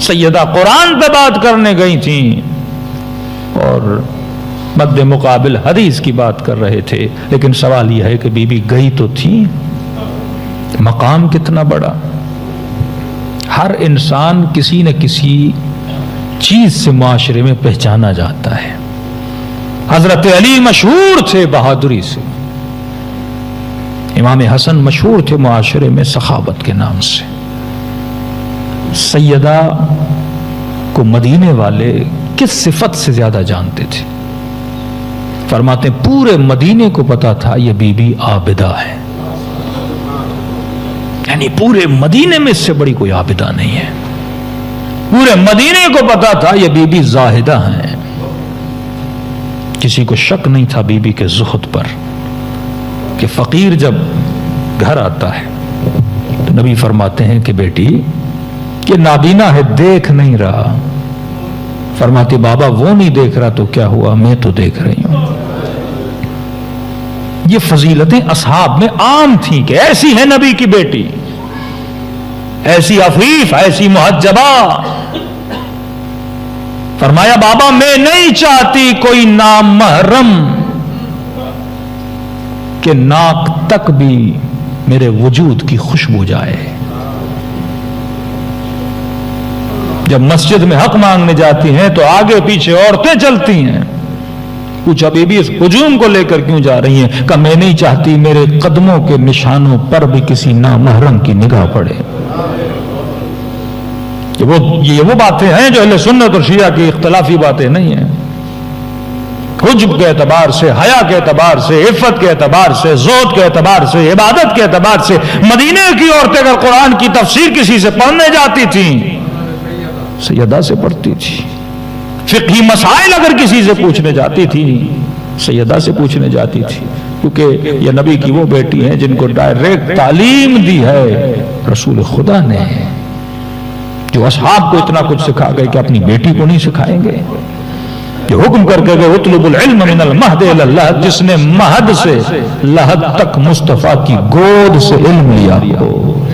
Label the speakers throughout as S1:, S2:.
S1: سیدہ قرآن پہ بات کرنے گئی تھیں اور مد مقابل حدیث کی بات کر رہے تھے، لیکن سوال یہ ہے کہ بی بی گئی تو تھی، مقام کتنا بڑا۔ ہر انسان کسی نہ کسی چیز سے معاشرے میں پہچانا جاتا ہے۔ حضرت علی مشہور تھے بہادری سے، امام حسن مشہور تھے معاشرے میں سخاوت کے نام سے۔ سیدہ کو مدینے والے کس صفت سے زیادہ جانتے تھے؟ فرماتے ہیں پورے مدینے کو پتا تھا یہ بی بی عابدہ ہے، یعنی پورے مدینے میں اس سے بڑی کوئی عابدہ نہیں ہے۔ پورے مدینے کو پتا تھا یہ بی بی زاہدہ ہیں۔ کسی کو شک نہیں تھا بی بی کے زہد پر، کہ فقیر جب گھر آتا ہے تو نبی فرماتے ہیں کہ بیٹی یہ نابینا ہے، دیکھ نہیں رہا۔ فرماتی بابا وہ نہیں دیکھ رہا تو کیا ہوا، میں تو دیکھ رہی ہوں۔ یہ فضیلتیں اصحاب میں عام تھیں کہ ایسی ہے نبی کی بیٹی، ایسی عفیف، ایسی محجبہ۔ فرمایا بابا میں نہیں چاہتی کوئی نامحرم کہ ناک تک بھی میرے وجود کی خوشبو جائے۔ جب مسجد میں حق مانگنے جاتی ہیں تو آگے پیچھے عورتیں چلتی ہیں۔ پوچھا بی بی اس ہجوم کو لے کر کیوں جا رہی ہیں؟ کہ میں نہیں چاہتی میرے قدموں کے نشانوں پر بھی کسی نامحرم کی نگاہ پڑے۔ یہ وہ باتیں ہیں جو اہل سنت اور شیعہ کی اختلافی باتیں نہیں ہیں۔ حجب کے اعتبار سے، حیا کے اعتبار سے، عفت کے اعتبار سے، زہد کے اعتبار سے، عبادت کے اعتبار سے مدینے کی عورتیں اگر قرآن کی تفسیر کسی سے پڑھنے جاتی تھیں، سیدہ سے پڑھتی تھی۔ فقہی مسائل اگر کسی سے پوچھنے جاتی تھی، سیدہ سے پوچھنے جاتی تھی، کیونکہ یہ نبی کی وہ بیٹی ہیں جن کو ڈائریکٹ تعلیم دی ہے رسول خدا نے، جو اصحاب کو اتنا کچھ سکھا گئے کہ اپنی بیٹی کو نہیں سکھائیں گے؟ جو حکم کر کے گئے اطلب العلم من المہد الی اللحد، جس نے مہد سے لحد تک مصطفیٰ کی گود سے علم لیا ہو۔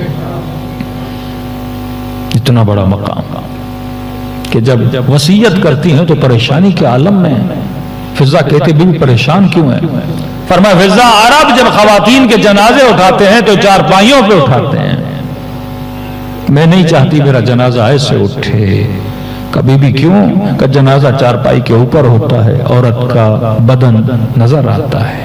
S1: اتنا بڑا مقام کہ جب وصیت کرتی ہیں تو پریشانی کے عالم میں۔ فضا کہتے بھی پریشان کیوں ہیں؟ فرمایا فضا عرب جب خواتین کے جنازے اٹھاتے ہیں تو چار پائیوں پہ اٹھاتے ہیں، میں نہیں چاہتی میرا جنازہ ایسے اٹھے۔ کبھی بھی کیوں؟ کہ جنازہ چارپائی کے اوپر ہوتا ہے، عورت کا بدن نظر آتا ہے۔